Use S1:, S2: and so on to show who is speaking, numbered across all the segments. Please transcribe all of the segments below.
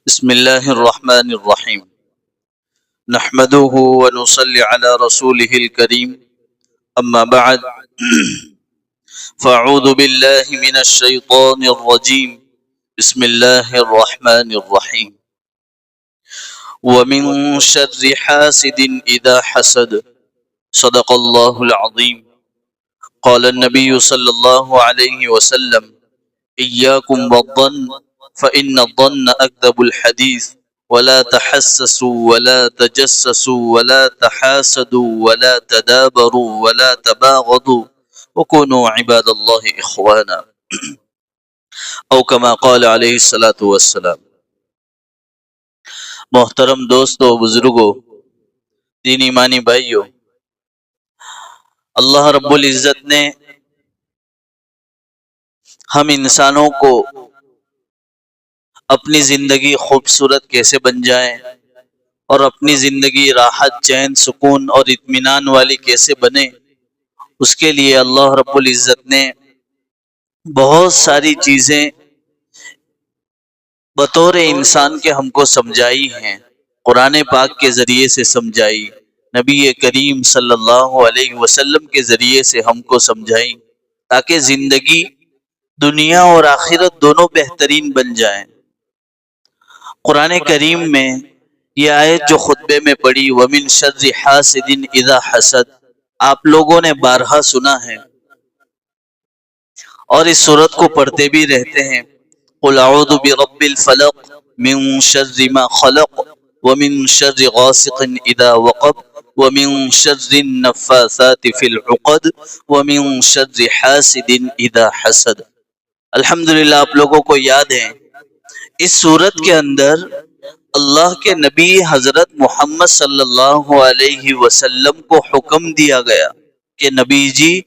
S1: بسم الله الرحمن الرحيم نحمده ونصلي على رسوله الكريم أما بعد فأعوذ بالله من الشيطان الرجيم بسم الله الرحمن الرحيم ومن شر حاسد إذا حسد صدق الله العظيم قال النبي صلى الله عليه وسلم إياكم والظن فإن الظن أكذب الحديث ولا تحسسوا ولا تجسسوا ولا تحاسدوا ولا تدابروا ولا تباغضوا وكونوا عباد الله إخوانا او كما قال عليه الصلاة والسلام۔ محترم دوستو، بزرگو، دین ایمانی بھائیو، اللہ رب العزت نے ہم انسانوں کو اپنی زندگی خوبصورت کیسے بن جائے اور اپنی زندگی راحت، چین، سکون اور اطمینان والی کیسے بنے، اس کے لیے اللہ رب العزت نے بہت ساری چیزیں بطور انسان کے ہم کو سمجھائی ہیں، قرآن پاک کے ذریعے سے سمجھائی، نبی کریم صلی اللہ علیہ وسلم کے ذریعے سے ہم کو سمجھائی، تاکہ زندگی دنیا اور آخرت دونوں بہترین بن جائیں۔ قرآن کریم میں یہ آیت جو خطبے میں پڑھی، وَمِن شَرِّ حَاسِدٍ إِذَا حَسَدَ، آپ لوگوں نے بارہا سنا ہے اور اس سورت کو پڑھتے بھی رہتے ہیں۔ قُلْ أَعُوذُ بِرَبِّ الْفَلَقِ مِن شَرِّ مَا خَلَقَ وَمِن شَرِّ غَاسِقٍ إِذَا وَقَبَ وَمِن شَرِّ النَّفَّاثَاتِ فِي الْعُقَدِ وَمِن شَرِّ حَاسِدٍ إِذَا حَسَدَ۔ الحمدللہ آپ لوگوں کو یاد ہے اس سورت کے اندر اللہ کے نبی حضرت محمد صلی اللہ علیہ وسلم کو حکم دیا گیا کہ نبی جی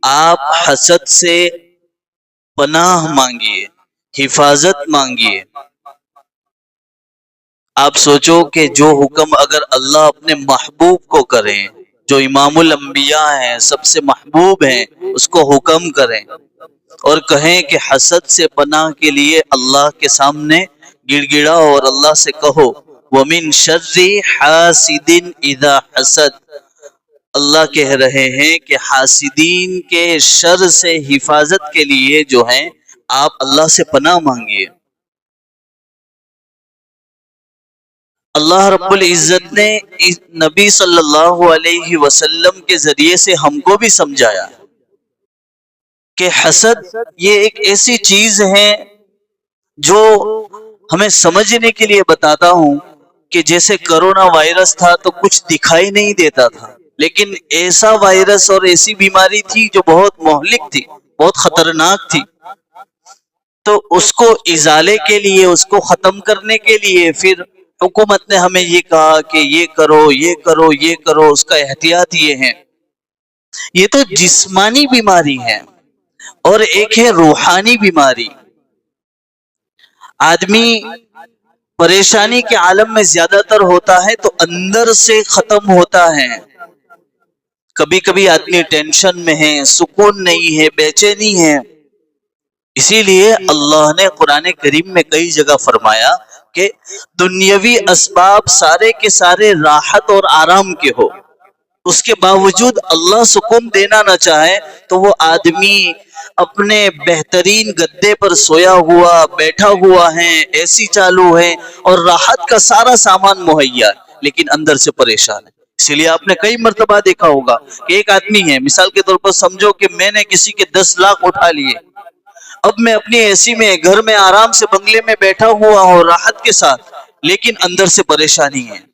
S1: آپ حسد سے پناہ مانگیے، حفاظت مانگیے۔ آپ سوچو کہ جو حکم اگر اللہ اپنے محبوب کو کریں، جو امام الانبیاء ہیں، سب سے محبوب ہیں، اس کو حکم کریں اور کہیں کہ حسد سے پناہ کے لیے اللہ کے سامنے گڑ گڑاؤ اور اللہ سے کہو وَمِن شَرِّ حَاسِدٍ إِذَا حَسَدَ، اللہ کہہ رہے ہیں کہ حاسدین کے شر سے حفاظت کے لیے جو ہیں آپ اللہ سے پناہ مانگیے۔ اللہ رب العزت نے نبی صلی اللہ علیہ وسلم کے ذریعے سے ہم کو بھی سمجھایا کہ حسد یہ ایک ایسی چیز ہے جو ہمیں سمجھنے کے لیے بتاتا ہوں کہ جیسے کرونا وائرس تھا تو کچھ دکھائی نہیں دیتا تھا، لیکن ایسا وائرس اور ایسی بیماری تھی جو بہت مہلک تھی، بہت خطرناک تھی، تو اس کو ازالے کے لیے، اس کو ختم کرنے کے لیے پھر حکومت نے ہمیں یہ کہا کہ یہ کرو، یہ کرو، یہ کرو، اس کا احتیاط یہ ہے۔ یہ تو جسمانی بیماری ہے اور ایک ہے روحانی بیماری۔ آدمی پریشانی کے عالم میں زیادہ تر ہوتا ہے تو اندر سے ختم ہوتا ہے۔ کبھی کبھی آدمی ٹینشن میں ہے، سکون نہیں ہے، بے چینی ہے۔ اسی لیے اللہ نے قرآن کریم میں کئی جگہ فرمایا کہ دنیاوی اسباب سارے کے سارے راحت اور آرام کے ہو، اس کے باوجود اللہ سکون دینا نہ چاہے تو وہ آدمی اپنے بہترین گدے پر سویا ہوا، بیٹھا ہوا ہے، اے سی چالو ہے اور راحت کا سارا سامان مہیا ہے، لیکن اندر سے پریشان ہے۔ اسی لیے آپ نے کئی مرتبہ دیکھا ہوگا کہ ایک آدمی ہے، مثال کے طور پر سمجھو کہ میں نے کسی کے 10 لاکھ اٹھا لیے، اب میں اپنی اے سی میں گھر میں آرام سے بنگلے میں بیٹھا ہوا ہوں راحت کے ساتھ، لیکن اندر سے پریشانی ہے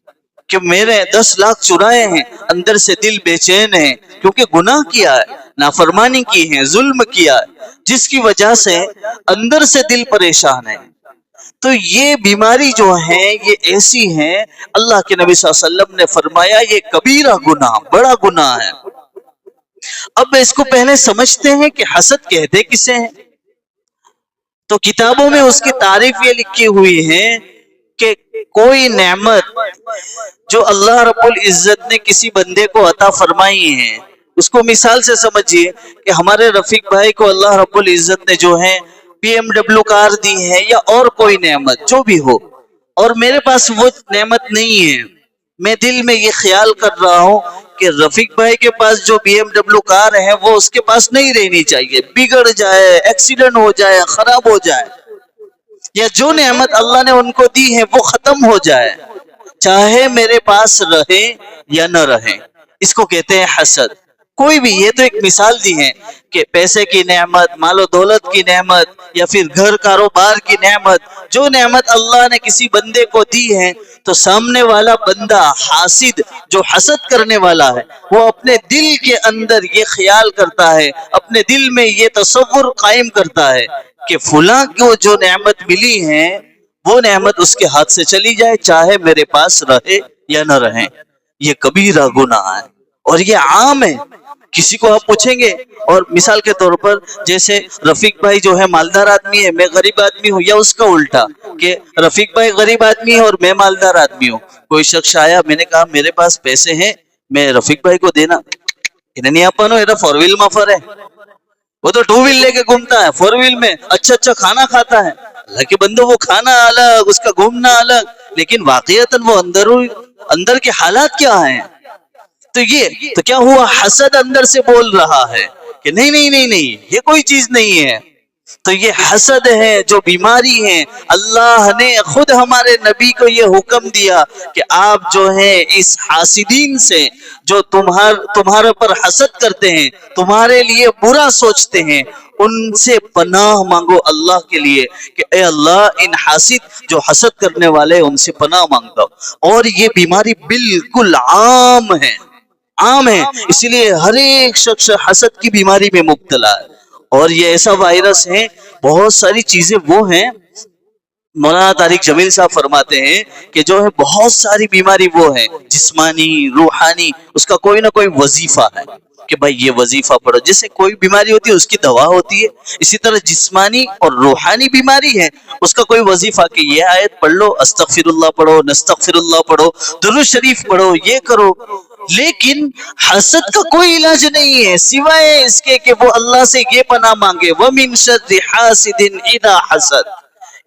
S1: کہ میرے 10 لاکھ چرائے ہیں، اندر سے دل بے چین ہے کیونکہ گناہ کیا ہے، نافرمانی کی ہے، ظلم کیا ہے، جس کی وجہ سے اندر سے دل پریشان ہے۔ تو یہ بیماری جو ہے یہ ایسی ہے، اللہ کے نبی صلی اللہ علیہ وسلم نے فرمایا یہ کبیرہ گناہ، بڑا گناہ ہے۔ اب اس کو پہلے سمجھتے ہیں کہ حسد کہتے کسے ہیں، تو کتابوں میں اس کی تعریف یہ لکھی ہوئی ہے کہ کوئی نعمت جو اللہ رب العزت نے کسی بندے کو عطا فرمائی ہے، اس کو مثال سے سمجھیے کہ ہمارے رفیق بھائی کو اللہ رب العزت نے جو ہے BMW کار دی ہے یا اور کوئی نعمت جو بھی ہو، اور میرے پاس وہ نعمت نہیں ہے، میں دل میں یہ خیال کر رہا ہوں کہ رفیق بھائی کے پاس جو BMW کار ہے وہ اس کے پاس نہیں رہنی چاہیے، بگڑ جائے، ایکسیڈنٹ ہو جائے، خراب ہو جائے، یا جو نعمت اللہ نے ان کو دی ہے وہ ختم ہو جائے، چاہے میرے پاس رہے یا نہ رہے۔ اس کو کہتے ہیں حسد۔ کوئی بھی، یہ تو ایک مثال دی ہے کہ پیسے کی نعمت، مال و دولت کی نعمت، یا پھر گھر کاروبار کی نعمت، جو نعمت اللہ نے کسی بندے کو دی ہے تو سامنے والا بندہ حاسد، جو حسد کرنے والا ہے، وہ اپنے دل کے اندر یہ خیال کرتا ہے، اپنے دل میں یہ تصور قائم کرتا ہے کہ فلاں کو جو نعمت ملی ہے وہ نعمت اس کے ہاتھ سے چلی جائے، چاہے میرے پاس رہے یا نہ رہے۔ یہ کبیرہ گناہ ہے اور یہ عام ہے۔ کسی کو آپ پوچھیں گے، اور مثال کے طور پر جیسے رفیق بھائی جو ہے مالدار آدمی ہے، میں غریب آدمی ہوں، یا اس کا الٹا کہ رفیق بھائی غریب آدمی ہے اور میں مالدار آدمی ہوں۔ کوئی شخص آیا، میں نے کہا میرے پاس پیسے ہیں، میں رفیق بھائی کو دینا، انہیں نہیں اپنو ایرا 4 ویل مفر ہے، وہ تو 2 ویل لے کے گھومتا ہے، 4 ویل میں اچھا کھانا کھاتا ہے۔ اللہ کے بندو، وہ کھانا الگ، اس کا گھومنا الگ، لیکن واقعیتاً وہ اندر کے حالات کیا ہیں؟ تو یہ تو کیا ہوا؟ حسد اندر سے بول رہا ہے کہ نہیں نہیں نہیں نہیں، یہ کوئی چیز نہیں ہے۔ تو یہ حسد ہے، جو بیماری ہے۔ اللہ نے خود ہمارے نبی کو یہ حکم دیا کہ آپ جو ہیں اس حاسدین سے، جو تمہارے پر حسد کرتے ہیں، تمہارے لیے برا سوچتے ہیں، ان سے پناہ مانگو اللہ کے لیے کہ اے اللہ، ان حاسد جو حسد کرنے والے ان سے پناہ مانگتا ہوں۔ اور یہ بیماری بالکل عام ہے، عام ہے، اسی لیے ہر ایک شخص حسد کی بیماری میں مبتلا ہے۔ اور یہ ایسا وائرس ہے، بہت ساری چیزیں وہ ہیں، مولانا طارق جمیل صاحب فرماتے ہیں کہ جو ہے بہت ساری بیماری وہ ہیں، جسمانی، روحانی، اس کا کوئی نہ کوئی وظیفہ ہے کہ بھائی یہ وظیفہ پڑھو۔ جیسے کوئی بیماری ہوتی ہے اس کی دوا ہوتی ہے، اسی طرح جسمانی اور روحانی بیماری ہے، اس کا کوئی وظیفہ کہ یہ آیت پڑھ لو، استغفر اللہ پڑھو، نستغفر اللہ پڑھو، درود شریف پڑھو، یہ کرو۔ لیکن حسد کا کوئی علاج نہیں ہے سوائے اس کے کہ وہ اللہ سے یہ پناہ مانگے، وَمِن شَرِّ حَاسِدٍ إِذَا حَسَدَ۔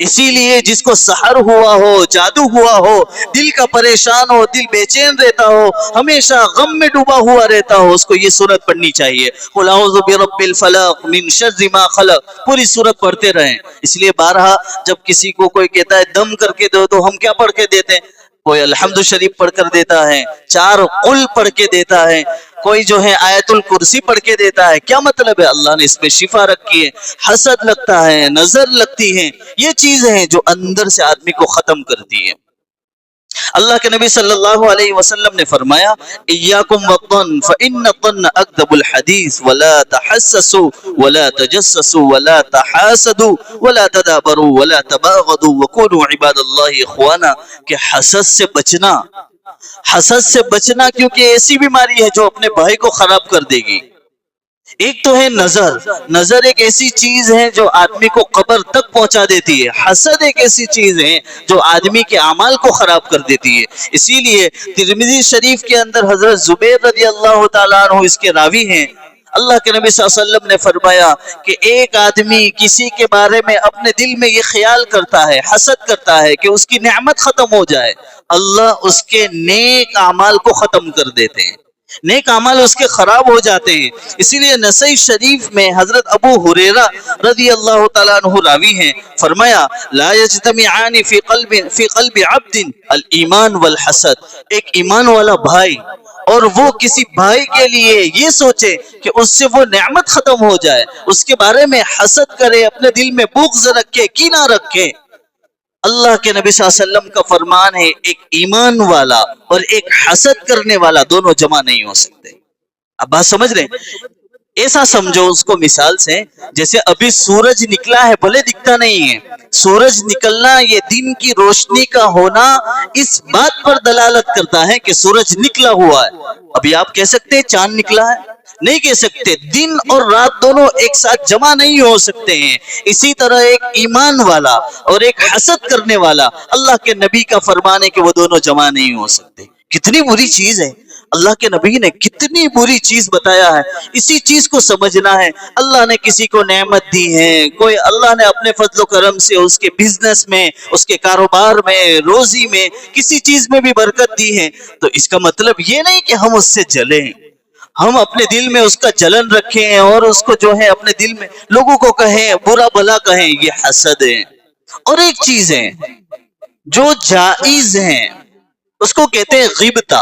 S1: اسی لیے جس کو سحر ہوا ہو، جادو ہوا ہو، دل کا پریشان ہو، دل بے چین رہتا ہو، ہمیشہ غم میں ڈوبا ہوا رہتا ہو، اس کو یہ سورت پڑھنی چاہیے، قُلْ أَعُوذُ بِرَبِّ الْفَلَقِ مِن شَرِّ مَا خَلَقَ، پوری سورت پڑھتے رہیں۔ اس لیے بارہا جب کسی کو کوئی کہتا ہے دم کر کے دو تو ہم کیا پڑھ کے دیتے ہیں؟ کوئی الحمد شریف پڑھ کر دیتا ہے، 4 قل پڑھ کے دیتا ہے، کوئی جو ہے آیت الکرسی پڑھ کے دیتا ہے۔ کیا مطلب ہے؟ اللہ نے اس میں شفا رکھی ہے۔ حسد لگتا ہے، نظر لگتی ہے، یہ چیزیں ہیں جو اندر سے آدمی کو ختم کرتی ہے۔ اللہ کے نبی صلی اللہ علیہ وسلم نے فرمایا، ایاکم والظن فإن الظن اکذب الحدیث ولا تحسسوا ولا تجسسوا ولا تحاسدوا ولا تدابروا ولا تباغضوا وكونوا عباد اللہ اخوانا، کہ حسد سے بچنا، حسد سے بچنا، کیونکہ ایسی بیماری ہے جو اپنے بھائی کو خراب کر دے گی۔ ایک تو ہے نظر، نظر ایک ایسی چیز ہے جو آدمی کو قبر تک پہنچا دیتی ہے۔ حسد ایک ایسی چیز ہے جو آدمی کے اعمال کو خراب کر دیتی ہے۔ اسی لیے ترمذی شریف کے اندر حضرت زبیر رضی اللہ تعالیٰ عنہ اس کے راوی ہیں، اللہ کے نبی صلی اللہ علیہ وسلم نے فرمایا کہ ایک آدمی کسی کے بارے میں اپنے دل میں یہ خیال کرتا ہے، حسد کرتا ہے کہ اس کی نعمت ختم ہو جائے، اللہ اس کے نیک اعمال کو ختم کر دیتے ہیں، نیک اعمال اس کے خراب ہو جاتے ہیں۔ اسی لیے نسائی شریف میں حضرت ابو ہریرہ رضی اللہ تعالیٰ عنہ راوی ہیں، فرمایا لا یجتمعان فی قلب عبد الایمان والحسد، ایک ایمان والا بھائی اور وہ کسی بھائی کے لیے یہ سوچے کہ اس سے وہ نعمت ختم ہو جائے، اس کے بارے میں حسد کرے، اپنے دل میں بغض رکھے، کینہ رکھے، اللہ کے نبی صلی اللہ علیہ وسلم کا فرمان ہے ایک ایمان والا اور ایک حسد کرنے والا دونوں جمع نہیں ہو سکتے۔ اب بات سمجھ رہے ہیں؟ ایسا سمجھو اس کو مثال سے، جیسے ابھی سورج نکلا ہے، بھلے دکھتا نہیں ہے، سورج نکلنا، یہ دن کی روشنی کا ہونا اس بات پر دلالت کرتا ہے کہ سورج نکلا ہوا ہے۔ ابھی آپ کہہ سکتے ہیں چاند نکلا ہے؟ نہیں کہہ سکتے، دن اور رات دونوں ایک ساتھ جمع نہیں ہو سکتے ہیں۔ اسی طرح ایک ایمان والا اور ایک حسد کرنے والا، اللہ کے نبی کا فرمان ہے کہ وہ دونوں جمع نہیں ہو سکتے۔ کتنی بری چیز ہے، اللہ کے نبی نے کتنی بری چیز بتایا ہے. اسی چیز کو سمجھنا ہے. اللہ نے کسی کو نعمت دی ہے, کوئی اللہ نے اپنے فضل و کرم سے اس کے بزنس میں, اس کے کاروبار میں, روزی میں, کسی چیز میں بھی برکت دی ہے, تو اس کا مطلب یہ نہیں کہ ہم اس سے جلیں, ہم اپنے دل میں اس کا جلن رکھیں اور اس کو جو ہے اپنے دل میں لوگوں کو کہیں, برا بھلا کہیں. یہ حسد ہے. اور ایک چیز ہے جو جائز ہیں اس کو کہتے ہیں غیبتہ.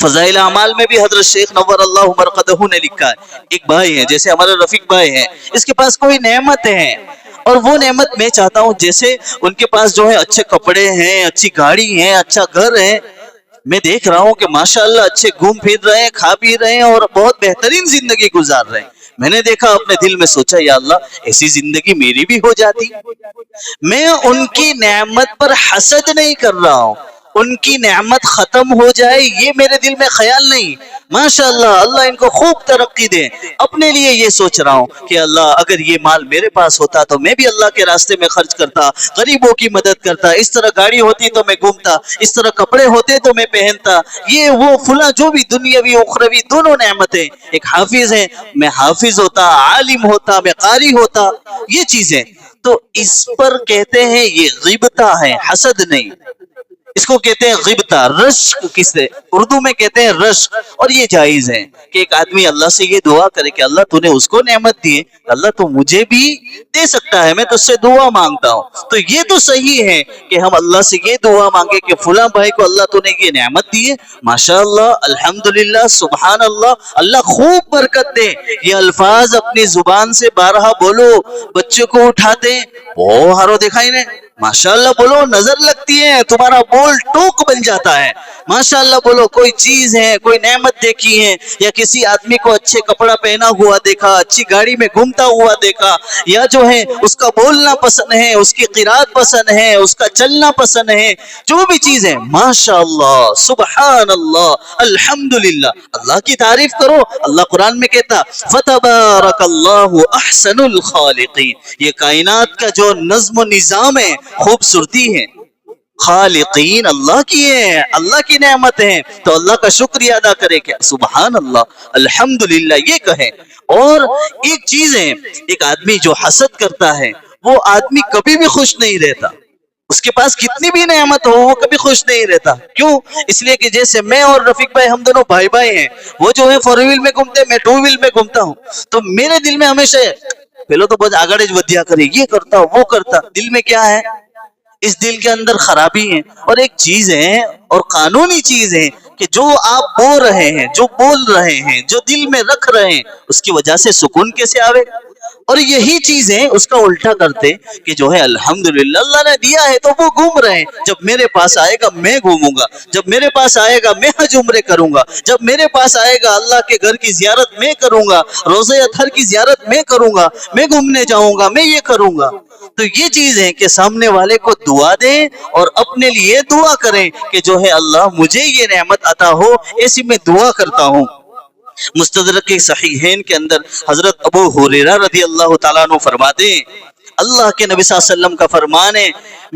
S1: فضائل اعمال میں بھی حضرت شیخ نور اللہ مرقدہ نے لکھا ہے, ایک بھائی ہے جیسے ہمارا رفیق بھائی ہے, اس کے پاس کوئی نعمت ہے اور وہ نعمت میں چاہتا ہوں جیسے ان کے پاس جو ہے اچھے کپڑے ہیں, اچھی گاڑی ہے, اچھا گھر ہے, میں دیکھ رہا ہوں کہ ماشاءاللہ اچھے گھوم پھر رہے ہیں, کھا پی رہے ہیں اور بہت بہترین زندگی گزار رہے ہیں. میں نے دیکھا, اپنے دل میں سوچا یا اللہ ایسی زندگی میری بھی ہو جاتی. میں ان کی نعمت پر حسد نہیں کر رہا ہوں, ان کی نعمت ختم ہو جائے یہ میرے دل میں خیال نہیں. ماشاءاللہ اللہ ان کو خوب ترقی دے. اپنے لیے یہ سوچ رہا ہوں کہ اللہ اگر یہ مال میرے پاس ہوتا تو میں بھی اللہ کے راستے میں خرچ کرتا, غریبوں کی مدد کرتا, اس طرح گاڑی ہوتی تو میں گھومتا, اس طرح کپڑے ہوتے تو میں پہنتا, یہ وہ فلاں جو بھی دنیاوی اخروی دونوں نعمتیں. ایک حافظ ہے, میں حافظ ہوتا, عالم ہوتا, میں قاری ہوتا, یہ چیزیں تو اس پر کہتے ہیں یہ غیبتہ ہے, حسد نہیں. اس کو کہتے ہیں غیبتہ, رشک کسے اردو میں کہتے ہیں رشک. اور یہ جائز ہے کہ ایک آدمی اللہ سے یہ دعا کرے کہ اللہ تو نے اس کو نعمت دی ہے, اللہ تو مجھے بھی دے سکتا ہے, میں تجھ سے دعا مانگتا ہوں. تو یہ تو صحیح ہے کہ ہم اللہ سے یہ دعا مانگے کہ فلاں بھائی کو اللہ تو نے یہ نعمت دی ہے, ماشاءاللہ, الحمدللہ, سبحان اللہ, اللہ خوب برکت دے. یہ الفاظ اپنی زبان سے بارہا بولو. بچوں کو اٹھاتے وہ ہارو دکھائی نے ماشاءاللہ بولو, نظر لگتی ہے, تمہارا بول ٹوک بن جاتا ہے. ماشاءاللہ بولو. کوئی چیز ہے, کوئی نعمت دیکھی ہے, یا کسی آدمی کو اچھے کپڑا پہنا ہوا دیکھا, اچھی گاڑی میں گھومتا ہوا دیکھا, یا جو ہے اس کا بولنا پسند ہے, اس کی قرات پسند ہے, اس کا چلنا پسند ہے, جو بھی چیز ہے ماشاءاللہ, سبحان اللہ, الحمدللہ, اللہ کی تعریف کرو. اللہ قرآن میں کہتا فتبارک اللہ احسن الخالقین. یہ کائنات کا جو نظم و نظام ہے, خوبصورتی ہے, خالقین اللہ کی ہے, اللہ کی نعمت ہے, تو اللہ کا شکریہ ادا کرے کہ سبحان اللہ, الحمدللہ یہ کہے. اور ایک چیز ہے, ایک آدمی جو حسد کرتا ہے وہ آدمی کبھی بھی خوش نہیں رہتا. اس کے پاس کتنی بھی نعمت ہو وہ کبھی خوش نہیں رہتا. کیوں؟ اس لیے کہ جیسے میں اور رفیق بھائی ہم دونوں بھائی بھائی ہیں, وہ جو ہے 4 ویل میں گھومتے, میں 2 ویل میں گھومتا ہوں, تو میرے دل میں ہمیشہ پہلے تو بس آگڑ ودیا کرے, یہ کرتا وہ کرتا. دل میں کیا ہے؟ اس دل کے اندر خرابی ہے. اور ایک چیز ہے اور قانونی چیز ہے کہ جو آپ بول رہے ہیں, جو بول رہے ہیں, جو دل میں رکھ رہے ہیں, اس کی وجہ سے سکون کیسے آوے گا؟ اور یہی چیزیں اس کا الٹا کرتے کہ جو ہے الحمدللہ اللہ نے دیا ہے تو وہ گھوم رہے ہیں, جب میرے پاس آئے گا میں گھوموں گا, جب میرے پاس آئے گا میں حج عمرے کروں گا, جب میرے پاس آئے گا اللہ کے گھر کی زیارت میں کروں گا, روزہ اطہر کی زیارت میں کروں گا, میں گھومنے جاؤں گا, میں یہ کروں گا. تو یہ چیز ہے کہ سامنے والے کو دعا دیں اور اپنے لیے دعا کریں کہ جو ہے اللہ مجھے یہ نعمت عطا ہو, ایسی میں دعا کرتا ہوں. مستدرک صحیحین کے اندر حضرت ابو ہریرہ رضی اللہ تعالیٰ عنہ فرماتے ہیں, اللہ کے نبی صلی اللہ علیہ وسلم کا فرمان ہے,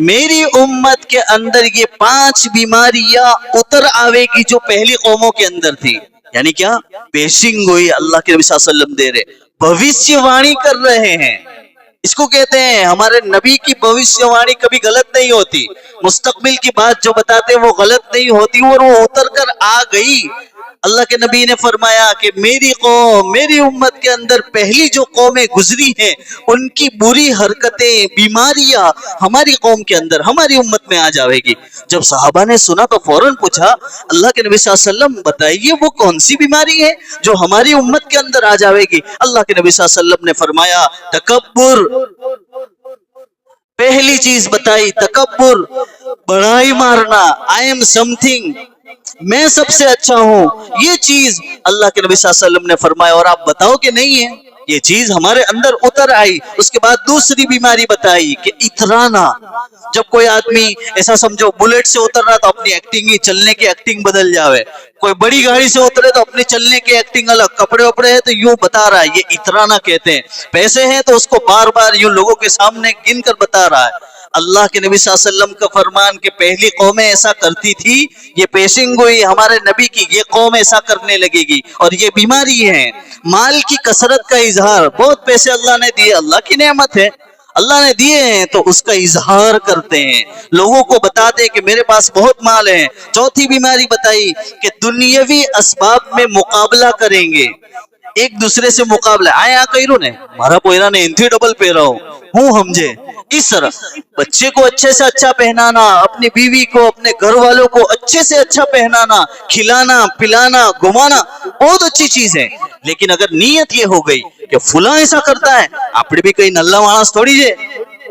S1: میری امت کے اندر یہ 5 بیماریاں اتر آوے گی جو پہلی قوموں کے اندر تھی. یعنی کیا؟ پیشنگ گوئی اللہ کے نبی صلی اللہ علیہ وسلم دے رہے, بھوشیہ وانی کر رہے ہیں. اس کو کہتے ہیں ہمارے نبی کی بھوشیہ وانی کبھی غلط نہیں ہوتی, مستقبل کی بات جو بتاتے وہ غلط نہیں ہوتی, اور وہ اتر کر آ گئی. اللہ کے نبی نے فرمایا کہ میری قوم, میری امت کے اندر پہلی جو قومیں گزری ہیں ان کی بری حرکتیں, بیماریاں ہماری قوم کے اندر, ہماری امت میں آ جاوے گی. جب صحابہ نے سنا تو فوراً پوچھا اللہ کے نبی صلی اللہ علیہ وسلم بتائیے وہ کون سی بیماری ہے جو ہماری امت کے اندر آ جاوے گی؟ اللہ کے نبی صلی اللہ علیہ وسلم نے فرمایا تکبر. پہلی چیز بتائی تکبر, بڑائی مارنا, آئی ایم سم تھنگ, میں سب سے اچھا ہوں. یہ چیز اللہ کے نبی صلی اللہ علیہ وسلم نے فرمایا. اور آپ بتاؤ کہ نہیں ہے, یہ چیز ہمارے اندر اتر آئی. اس کے بعد دوسری بیماری بتائی کہ اترانا. جب کوئی آدمی ایسا سمجھو بلیٹ سے اتر رہا تو اپنی ایکٹنگ ہی, چلنے کی ایکٹنگ بدل جاوے, کوئی بڑی گاڑی سے اترے تو اپنے چلنے کی ایکٹنگ الگ, کپڑے وپڑے ہیں تو یوں بتا رہا ہے, یہ اترانا کہتے ہیں. پیسے ہیں تو اس کو بار بار یوں لوگوں کے سامنے گن کر بتا رہا ہے. اللہ کے نبی صلی اللہ علیہ وسلم کا فرمان کہ پہلی قومیں ایسا کرتی تھی، یہ پیشنگ ہوئی ہمارے نبی کی، یہ قوم ایسا کرنے لگے گی، اور یہ بیماری ہے مال کی کثرت کا اظہار۔ بہت پیسے اللہ نے دیے، اللہ کی نعمت ہے، اللہ نے دیے ہیں تو اس کا اظہار کرتے ہیں، لوگوں کو بتاتے کہ میرے پاس بہت مال ہے۔ چوتھی بیماری بتائی کہ دنیاوی اسباب میں مقابلہ کریں گے، ایک دوسرے سے مقابلہ، آئے آ کئی رو نے مارا پوئرا نے انتھی ڈبل پہ رہا ہوں ہمجھے، اس طرح بچے کو اچھے سے اچھا پہنانا، اپنی بیوی کو، اپنے گھر والوں کو اچھے سے اچھا پہنانا، کھلانا پلانا گھمانا بہت اچھی چیز ہے، لیکن اگر نیت یہ ہو گئی کہ فلاں ایسا کرتا ہے، آپ بھی کئی نلہ مانس تھوڑی جے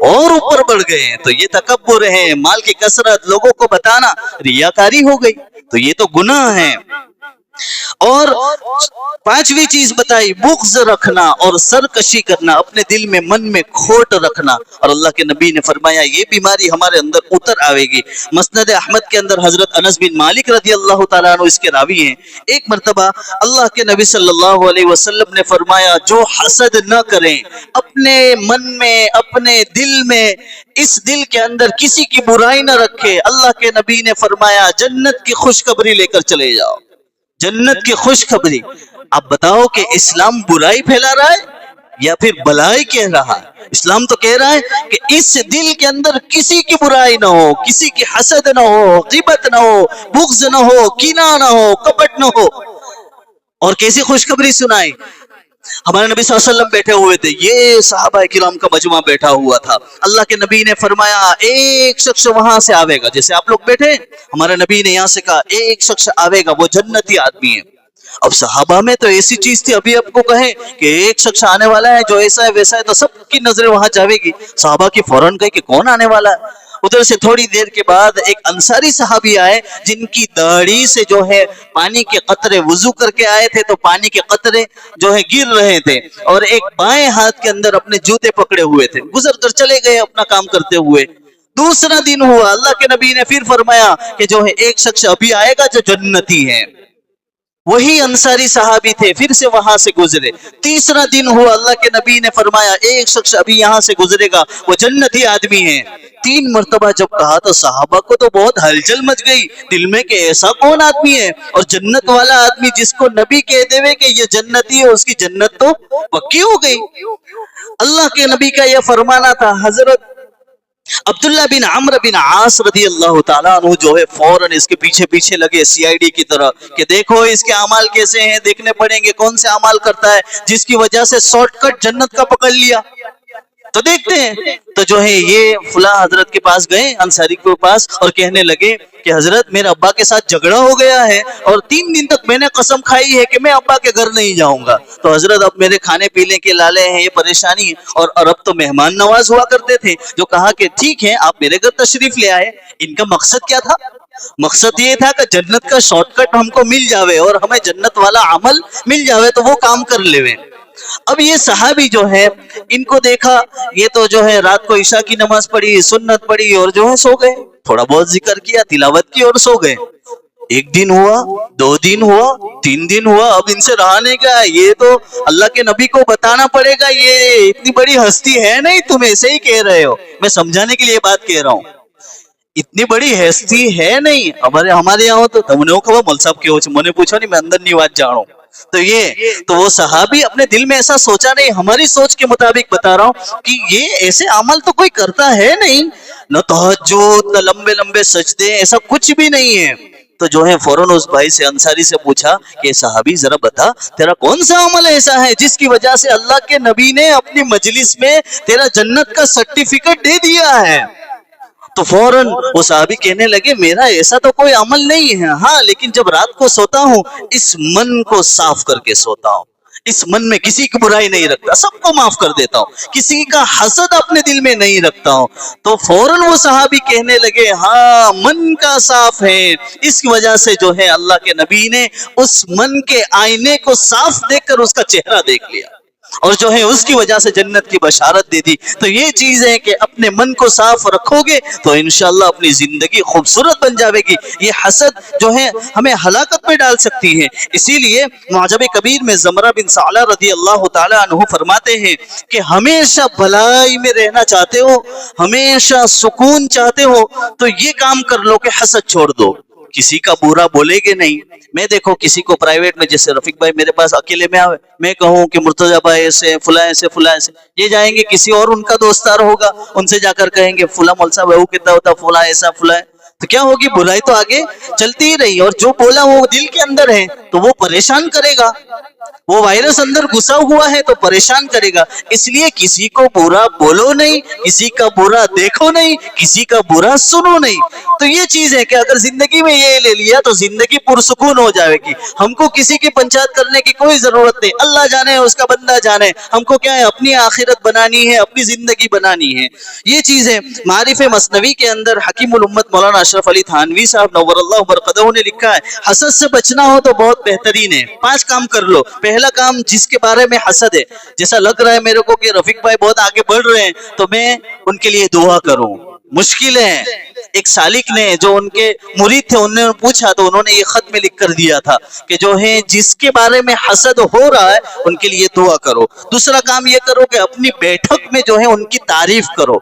S1: اور اوپر بڑھ گئے ہیں، تو یہ تکبر ہے، مال کی کثرت، لوگوں کو بتانا، ریاکاری ہو گئی، تو یہ تو گناہ ہے۔ اور پانچویں چیز بتائی بغض رکھنا اور سرکشی کرنا، اپنے دل میں من میں کھوٹ رکھنا، اور اللہ کے نبی نے فرمایا یہ بیماری ہمارے اندر اتر آئے گی۔ مسند احمد کے اندر حضرت انس بن مالک رضی اللہ تعالیٰ عنہ اس کے راوی ہیں، ایک مرتبہ اللہ کے نبی صلی اللہ علیہ وسلم نے فرمایا جو حسد نہ کریں، اپنے من میں اپنے دل میں اس دل کے اندر کسی کی برائی نہ رکھے، اللہ کے نبی نے فرمایا جنت کی خوشخبری لے کر چلے جاؤ، جنت کی خوشخبری۔ اب بتاؤ کہ اسلام برائی پھیلا رہا ہے یا پھر بلائی کہہ رہا ہے؟ اسلام تو کہہ رہا ہے کہ اس دل کے اندر کسی کی برائی نہ ہو، کسی کی حسد نہ ہو، غیبت نہ ہو، بغض نہ ہو، کینہ نہ ہو، کپٹ نہ ہو۔ اور کیسی خوشخبری سنائی؟ ہمارے نبی صلی اللہ علیہ وسلم بیٹھے ہوئے تھے، یہ صحابہ کرام کا مجمع بیٹھا ہوا تھا، اللہ کے نبی نے فرمایا ایک شخص وہاں سے آوے گا، جیسے آپ لوگ بیٹھے، ہمارے نبی نے یہاں سے کہا ایک شخص آوے گا، وہ جنتی آدمی ہے۔ اب صحابہ میں تو ایسی چیز تھی، ابھی آپ کو کہیں کہ ایک شخص آنے والا ہے جو ایسا ہے ویسا ہے تو سب کی نظریں وہاں جاوے گی، صحابہ کی فوراً کہے کہ کون آنے والا ہے؟ ادھر سے تھوڑی دیر کے بعد ایک انصاری صحابی آئے جن کی داڑھی سے جو ہے پانی کے قطرے، وضو کر کے آئے تھے تو پانی کے قطرے جو ہے گر رہے تھے، اور ایک بائیں ہاتھ کے اندر اپنے جوتے پکڑے ہوئے تھے، گزر کر چلے گئے اپنا کام کرتے ہوئے۔ دوسرا دن ہوا، اللہ کے نبی نے پھر فرمایا کہ جو ہے ایک شخص ابھی آئے گا جو جنتی ہے، وہی انصاری صحابی تھے، پھر سے وہاں سے گزرے۔ تیسرا دن ہوا، اللہ کے نبی نے فرمایا ایک شخص ابھی یہاں سے گزرے گا، وہ جنتی آدمی ہے۔ 3 مرتبہ جب کہا تو صحابہ کو تو بہت ہلچل مچ گئی دل میں کہ ایسا کون آدمی ہے، اور جنت والا آدمی جس کو نبی کہہ دے کہ یہ جنتی ہے، اس کی جنت تو پکی ہو گئی۔ اللہ کے نبی کا یہ فرمانا تھا۔ حضرت عبداللہ بن عمرو بن عاص رضی اللہ تعالیٰ عنہ جو ہے فوراً اس کے پیچھے پیچھے لگے سی آئی ڈی کی طرح کہ دیکھو اس کے اعمال کیسے ہیں، دیکھنے پڑیں گے کون سے اعمال کرتا ہے جس کی وجہ سے شارٹ کٹ جنت کا پکڑ لیا، تو دیکھتے ہیں۔ تو جو ہے یہ فلاں حضرت کے پاس گئے، انصاری کے پاس، اور کہنے لگے کہ حضرت میرے ابا کے ساتھ جھگڑا ہو گیا ہے اور 3 دن تک میں نے قسم کھائی ہے کہ میں ابا کے گھر نہیں جاؤں گا، تو حضرت اب میرے کھانے پینے کے لالے ہیں، یہ پریشانی ہے، اور عرب تو مہمان نواز ہوا کرتے تھے، جو کہا کہ ٹھیک ہے آپ میرے گھر تشریف لے آئے۔ ان کا مقصد کیا تھا؟ مقصد یہ تھا کہ جنت کا شارٹ کٹ ہم کو مل جاوے اور ہمیں جنت والا عمل مل جاوے تو وہ کام کر لیوے۔ اب یہ صحابی جو ہے ان کو دیکھا، یہ تو جو ہے رات کو عشاء کی نماز پڑھی، سنت پڑھی اور جو ہے سو گئے، تھوڑا بہت ذکر کیا، تلاوت کی اور سو گئے۔ 1 دن ہوا، 2 دن ہوا، 3 دن ہوا، اب ان سے رہا نہیں گیا، یہ تو اللہ کے نبی کو بتانا پڑے گا، یہ اتنی بڑی ہستی ہے نہیں، تم ایسے ہی کہہ رہے ہو، میں سمجھانے کے لیے بات کہہ رہا ہوں، اتنی بڑی ہستی ہے نہیں، ہمارے یہاں تو تم نے کہا مول صاحب کیوں میں نے پوچھا نہیں، میں اندر نہیں بات جانوں، تو وہ صحابی اپنے دل میں ایسا سوچا نہیں، ہماری سوچ کے مطابق بتا رہا ہوں کہ یہ ایسے عمل تو کوئی کرتا ہے نہیں، نہ تہجد، نہ لمبے لمبے سجدے، ایسا کچھ بھی نہیں ہے۔ تو جو ہے فوراً اس بھائی سے انصاری سے پوچھا کہ صحابی ذرا بتا تیرا کون سا عمل ایسا ہے جس کی وجہ سے اللہ کے نبی نے اپنی مجلس میں تیرا جنت کا سرٹیفکیٹ دے دیا ہے؟ تو فوراً وہ صحابی کہنے لگے میرا ایسا تو کوئی عمل نہیں ہے، ہاں لیکن جب رات کو سوتا ہوں اس من کو صاف کر کے سوتا ہوں، اس من میں کسی کی برائی نہیں رکھتا، سب کو معاف کر دیتا ہوں، کسی کا حسد اپنے دل میں نہیں رکھتا ہوں۔ تو فوراً وہ صحابی کہنے لگے ہاں من کا صاف ہے، اس کی وجہ سے جو ہے اللہ کے نبی نے اس من کے آئینے کو صاف دیکھ کر اس کا چہرہ دیکھ لیا، اور جو ہے اس کی وجہ سے جنت کی بشارت دے دی. تو یہ چیز ہے کہ اپنے من کو صاف رکھو گے تو انشاءاللہ اپنی زندگی خوبصورت بن جاوے گی. یہ حسد جو ہے ہمیں ہلاکت میں ڈال سکتی ہے. اسی لیے معجم کبیر میں زمرہ بن ثعلبہ رضی اللہ تعالی عنہ فرماتے ہیں کہ ہمیشہ بھلائی میں رہنا چاہتے ہو، ہمیشہ سکون چاہتے ہو تو یہ کام کر لو کہ حسد چھوڑ دو. کسی کا برا بولے گے نہیں. میں دیکھو کسی کو پرائیویٹ میں، جیسے رفیق بھائی میرے پاس اکیلے میں آوے، میں کہوں کہ مرتضی بھائی ایسے فلاں ایسے فلاں ایسے، یہ جائیں گے کسی اور ان کا دوستار ہوگا، ان سے جا کر کہیں گے فلاں مول صاحب وہ کتنا ہوتا فلاں ایسا فلاں، تو کیا ہوگی؟ برائی تو آگے چلتی ہی رہی. اور جو بولا وہ دل کے اندر ہے تو وہ پریشان کرے گا. وہ وائرس اندر گھسا ہوا ہے تو پریشان کرے گا. اس لیے کسی کو برا بولو نہیں، کسی کا برا دیکھو نہیں، کسی کا برا سنو نہیں. تو یہ چیز ہے کہ اگر زندگی میں یہ لے لیا تو زندگی پرسکون ہو جائے گی. ہم کو کسی کی پنچایت کرنے کی کوئی ضرورت نہیں. اللہ جانے اس کا بندہ جانے. ہم کو کیا ہے؟ اپنی آخرت بنانی ہے، اپنی زندگی بنانی ہے. یہ چیز ہے. معارف مثنوی کے اندر حکیم الامت مولانا اشرف علی تھانوی صاحب نور اللہ برقدہ نے لکھا ہے حسد سے بچنا ہو تو بہت بہترین ہے. 5 کام کر لو. پہلا کام، جس کے بارے میں حسد ہے، جیسا لگ رہا ہے میرے کو کہ رفیق بھائی بہت آگے بڑھ رہے ہیں تو میں ان کے لیے دعا کروں. مشکل ہے. ایک سالک نے جو ان کے مرید تھے انہوں نے پوچھا تو انہوں نے یہ خط میں لکھ کر دیا تھا کہ جو ہے جس کے بارے میں حسد ہو رہا ہے ان کے لیے دعا کرو. دوسرا کام یہ کرو کہ اپنی بیٹھک میں جو ہے ان کی تعریف کرو.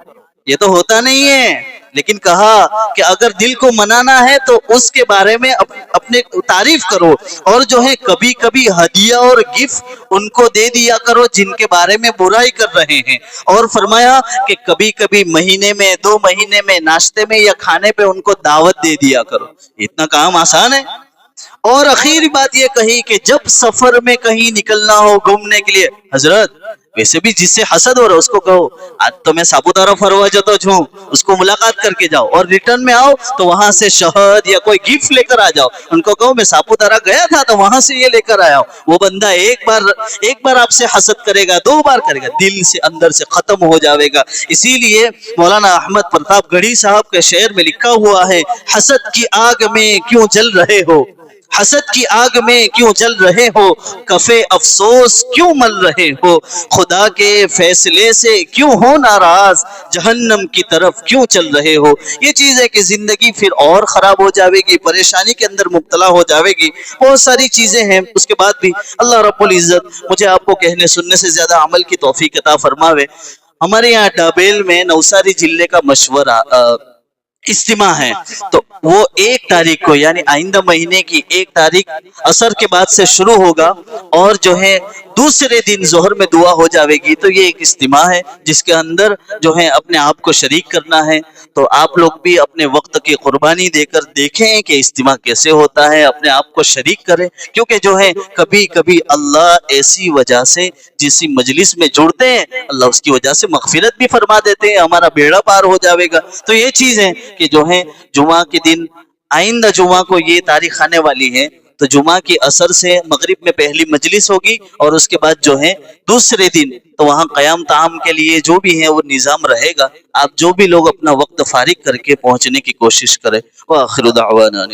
S1: یہ تو ہوتا نہیں ہے، لیکن کہا کہ اگر دل کو منانا ہے تو اس کے بارے میں اپنے تعریف کرو. اور جو ہے کبھی کبھی ہدیہ اور گفٹ ان کو دے دیا کرو جن کے بارے میں برائی کر رہے ہیں. اور فرمایا کہ کبھی کبھی مہینے میں 2 مہینے میں ناشتے میں یا کھانے پہ ان کو دعوت دے دیا کرو. اتنا کام آسان ہے. اور آخری بات یہ کہی کہ جب سفر میں کہیں نکلنا ہو گھومنے کے لیے، حضرت ویسے بھی جس سے حسد ہو رہا ہے اس کو کہو آج تو میں ساپوتارا فروا جاتا ہوں، اس کو ملاقات کر کے جاؤ. اور ریٹرن میں آؤ تو وہاں سے شہد یا کوئی گفٹ لے کر آ جاؤ. ان کو کہو میں ساپوتارا گیا تھا تو وہاں سے یہ لے کر آیا ہوں. وہ بندہ ایک بار آپ سے حسد کرے گا، 2 بار کرے گا، دل سے اندر سے ختم ہو جاوے گا. اسی لیے مولانا احمد پرتاپ گڑھی صاحب کے شعر میں لکھا ہوا ہے حسد کی آگ میں کیوں جل رہے ہو، حسد کی آگ میں کیوں جل رہے ہو، کفے افسوس کیوں مل رہے ہو، خدا کے فیصلے سے کیوں ہو ناراض، جہنم کی طرف کیوں چل رہے ہو. یہ چیز ہے کہ زندگی پھر اور خراب ہو جاوے گی، پریشانی کے اندر مبتلا ہو جاوے گی. بہت ساری چیزیں ہیں. اس کے بعد بھی اللہ رب العزت مجھے آپ کو کہنے سننے سے زیادہ عمل کی توفیق عطا فرماوے. ہمارے یہاں ڈابیل میں نوساری ضلع کا مشورہ اجتماع ہے، تو وہ 1 تاریخ کو یعنی آئندہ مہینے کی 1 تاریخ عصر کے بعد سے شروع ہوگا اور جو ہے دوسرے دن ظہر میں دعا ہو جاوے گی. تو یہ ایک اجتماع ہے جس کے اندر جو ہے اپنے آپ کو شریک کرنا ہے. تو آپ لوگ بھی اپنے وقت کی قربانی دے کر دیکھیں کہ اجتماع کیسے ہوتا ہے، اپنے آپ کو شریک کریں. کیونکہ جو ہے کبھی کبھی اللہ ایسی وجہ سے جسی مجلس میں جڑتے ہیں اللہ اس کی وجہ سے مغفرت بھی فرما دیتے ہیں، ہمارا بیڑا پار ہو جاوے گا. تو یہ چیز ہے کہ جو ہے جمعہ کے دن آئندہ جمعہ کو یہ تاریخ آنے والی ہے تو جمعہ کی عصر سے مغرب میں پہلی مجلس ہوگی اور اس کے بعد جو ہے دوسرے دن تو وہاں قیام طعام کے لیے جو بھی ہے وہ نظام رہے گا. آپ جو بھی لوگ اپنا وقت فارغ کر کے پہنچنے کی کوشش کریں. وآخر دعوانا